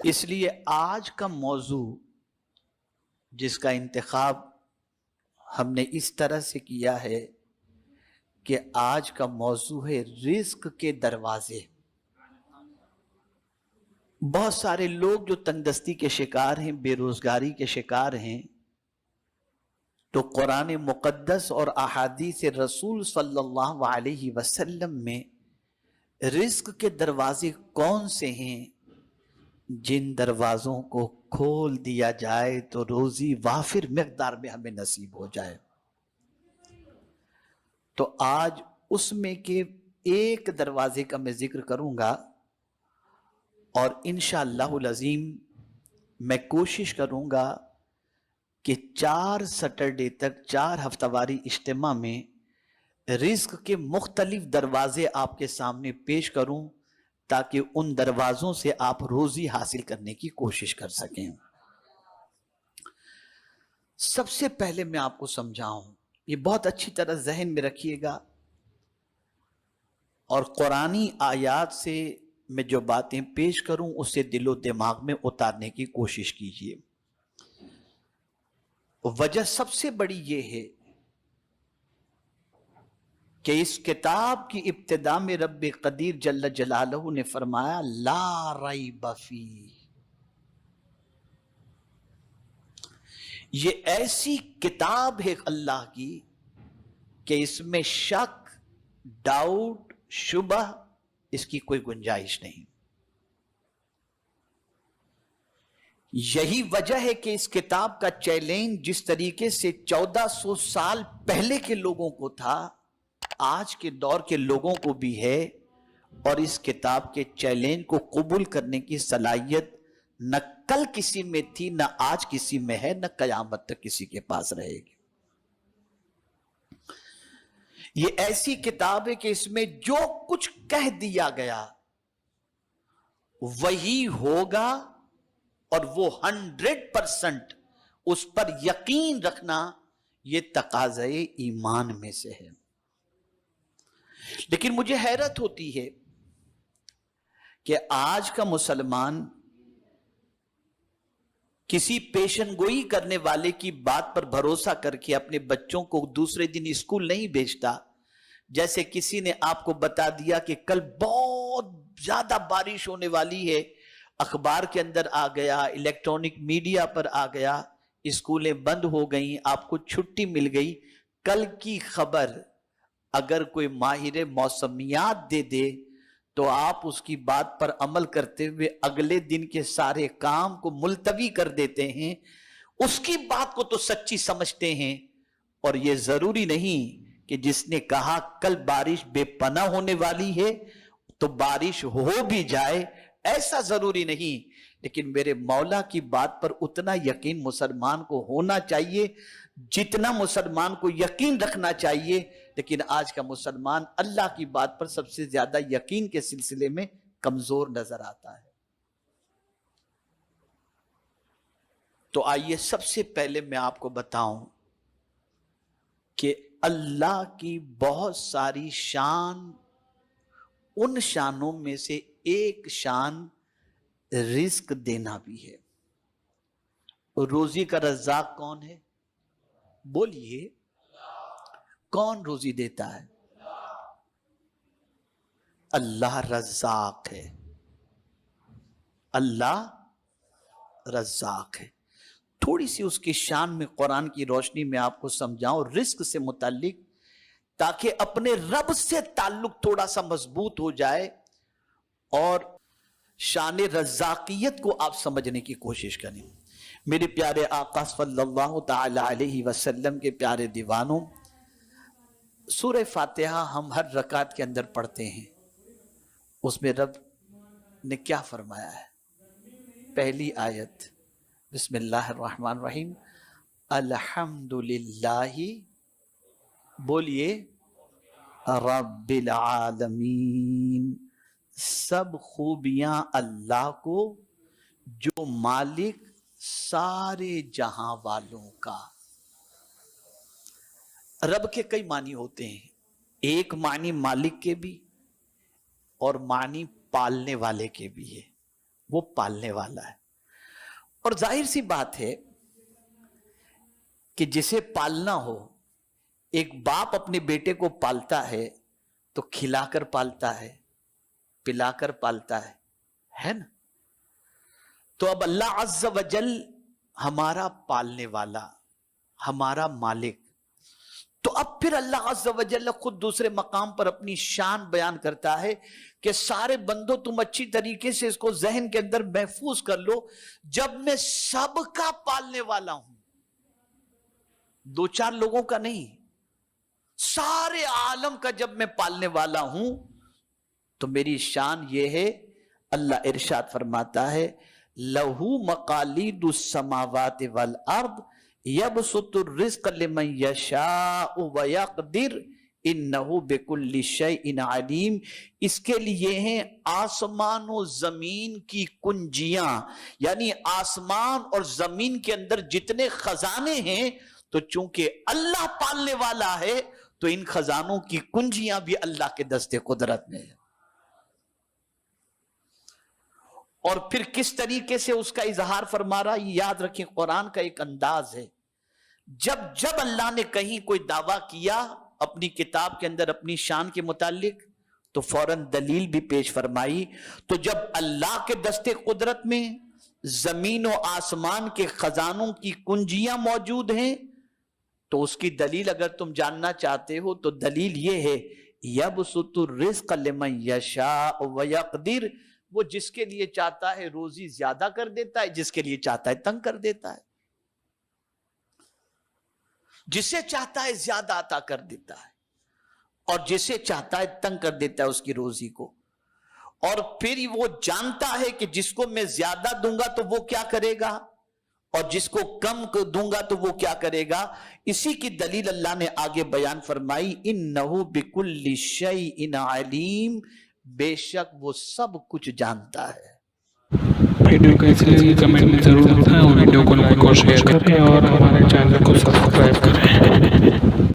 اس لیے آج کا موضوع جس کا انتخاب ہم نے اس طرح سے کیا ہے کہ آج کا موضوع ہے رزق کے دروازے۔ بہت سارے لوگ جو تنگ دستی کے شکار ہیں، بے روزگاری کے شکار ہیں، تو قرآن مقدس اور احادیث رسول صلی اللہ علیہ وسلم میں رزق کے دروازے کون سے ہیں جن دروازوں کو کھول دیا جائے تو روزی وافر مقدار میں ہمیں نصیب ہو جائے۔ تو آج اس میں کے ایک دروازے کا میں ذکر کروں گا، اور انشاءاللہ العظیم میں کوشش کروں گا کہ 4 سیٹرڈے تک 4 ہفتہ واری اجتماع میں رزق کے مختلف دروازے آپ کے سامنے پیش کروں تاکہ ان دروازوں سے آپ روزی حاصل کرنے کی کوشش کر سکیں۔ سب سے پہلے میں آپ کو سمجھاؤں، یہ بہت اچھی طرح ذہن میں رکھیے گا، اور قرآنی آیات سے میں جو باتیں پیش کروں اسے دل و دماغ میں اتارنے کی کوشش کیجیے۔ وجہ سب سے بڑی یہ ہے کہ اس کتاب کی ابتدا میں رب قدیر جل جلالہ نے فرمایا لا ریب فیہ، یہ ایسی کتاب ہے اللہ کی کہ اس میں شک، ڈاؤٹ، شبہ اس کی کوئی گنجائش نہیں۔ یہی وجہ ہے کہ اس کتاب کا چیلنج جس طریقے سے 1400 سال پہلے کے لوگوں کو تھا، آج کے دور کے لوگوں کو بھی ہے، اور اس کتاب کے چیلنج کو قبول کرنے کی صلاحیت نہ کل کسی میں تھی، نہ آج کسی میں ہے، نہ قیامت تک کسی کے پاس رہے گی۔ یہ ایسی کتاب ہے کہ اس میں جو کچھ کہہ دیا گیا وہی ہوگا، اور وہ 100% اس پر یقین رکھنا یہ تقاضۂ ایمان میں سے ہے۔ لیکن مجھے حیرت ہوتی ہے کہ آج کا مسلمان کسی پیشن گوئی کرنے والے کی بات پر بھروسہ کر کے اپنے بچوں کو دوسرے دن اسکول نہیں بھیجتا۔ جیسے کسی نے آپ کو بتا دیا کہ کل بہت زیادہ بارش ہونے والی ہے، اخبار کے اندر آ گیا، الیکٹرانک میڈیا پر آ گیا، اسکولیں بند ہو گئیں، آپ کو چھٹی مل گئی۔ کل کی خبر اگر کوئی ماہر موسمیات دے دے تو آپ اس کی بات پر عمل کرتے ہوئے اگلے دن کے سارے کام کو ملتوی کر دیتے ہیں، اس کی بات کو تو سچی سمجھتے ہیں۔ اور یہ ضروری نہیں کہ جس نے کہا کل بارش بے پناہ ہونے والی ہے تو بارش ہو بھی جائے، ایسا ضروری نہیں۔ لیکن میرے مولا کی بات پر اتنا یقین مسلمان کو ہونا چاہیے جتنا مسلمان کو یقین رکھنا چاہیے۔ لیکن آج کا مسلمان اللہ کی بات پر سب سے زیادہ یقین کے سلسلے میں کمزور نظر آتا ہے۔ تو آئیے سب سے پہلے میں آپ کو بتاؤں کہ اللہ کی بہت ساری شان، ان شانوں میں سے ایک شان رزق دینا بھی ہے۔ روزی کا رزاق کون ہے؟ بولیے، کون روزی دیتا ہے؟ اللہ رزاق ہے، اللہ رزاق ہے۔ تھوڑی سی اس کی شان میں قرآن کی روشنی میں آپ کو سمجھاؤں رزق سے متعلق، تاکہ اپنے رب سے تعلق تھوڑا سا مضبوط ہو جائے اور شان رزاقیت کو آپ سمجھنے کی کوشش کریں۔ میرے پیارے آقا صلی اللہ تعالی علیہ وسلم کے پیارے دیوانوں، سورہ فاتحہ ہم ہر رکعت کے اندر پڑھتے ہیں، اس میں رب نے کیا فرمایا ہے؟ پہلی آیت بسم اللہ الرحمن الرحیم، الحمدللہ، بولیے رب العالمین، سب خوبیاں اللہ کو جو مالک سارے جہاں والوں کا۔ رب کے کئی معنی ہوتے ہیں، ایک معنی مالک کے بھی اور معنی پالنے والے کے بھی ہے۔ وہ پالنے والا ہے. اور ظاہر سی بات ہے کہ جسے پالنا ہو، ایک باپ اپنے بیٹے کو پالتا ہے تو کھلا کر پالتا ہے، پلا کر پالتا ہے نا. تو اب اللہ عز و جل ہمارا پالنے والا، ہمارا مالک. تو اب پھر اللہ عز و جل خود دوسرے مقام پر اپنی شان بیان کرتا ہے کہ سارے بندوں تم اچھی طریقے سے اس کو ذہن کے اندر محفوظ کر لو، جب میں سب کا پالنے والا ہوں، دو چار لوگوں کا نہیں، سارے عالم کا جب میں پالنے والا ہوں تو میری شان یہ ہے. اللہ ارشاد فرماتا ہے لہو مقالید السماوات والارض یبسط الرزق لمن یشاء ویقدر انہ بکل شیء علیم. اس کے لیے ہیں آسمان و زمین کی کنجیاں، یعنی آسمان اور زمین کے اندر جتنے خزانے ہیں، تو چونکہ اللہ پالنے والا ہے تو ان خزانوں کی کنجیاں بھی اللہ کے دست قدرت میں ہیں. اور پھر کس طریقے سے اس کا اظہار فرما رہا، یاد رکھیں قرآن کا ایک انداز ہے. جب اللہ نے کہیں کوئی دعویٰ کیا اپنی کتاب کے اندر اپنی شان کے متعلق تو فوراً دلیل بھی پیش فرمائی. تو جب اللہ کے دست قدرت میں زمین و آسمان کے خزانوں کی کنجیاں موجود ہیں تو اس کی دلیل اگر تم جاننا چاہتے ہو تو دلیل یہ ہے یبسط الرزق لمن یشاء ویقدر. وہ جس کے لیے چاہتا ہے روزی زیادہ کر دیتا ہے، جس کے لیے چاہتا ہے تنگ کر دیتا ہے، جسے چاہتا ہے زیادہ عطا کر دیتا ہے اور جسے چاہتا ہے تنگ کر دیتا ہے اس کی روزی کو. اور پھر وہ جانتا ہے کہ جس کو میں زیادہ دوں گا تو وہ کیا کرے گا اور جس کو کم دوں گا تو وہ کیا کرے گا. اسی کی دلیل اللہ نے آگے بیان فرمائی انہ بکل شیء علیم، بے شک وہ سب کچھ جانتا ہے. ویڈیو کیسی لگی کمنٹ میں ضرور بتائیں، اور ویڈیو کو لائک اور شیئر کریں اور ہمارے چینل کو سبسکرائب کریں.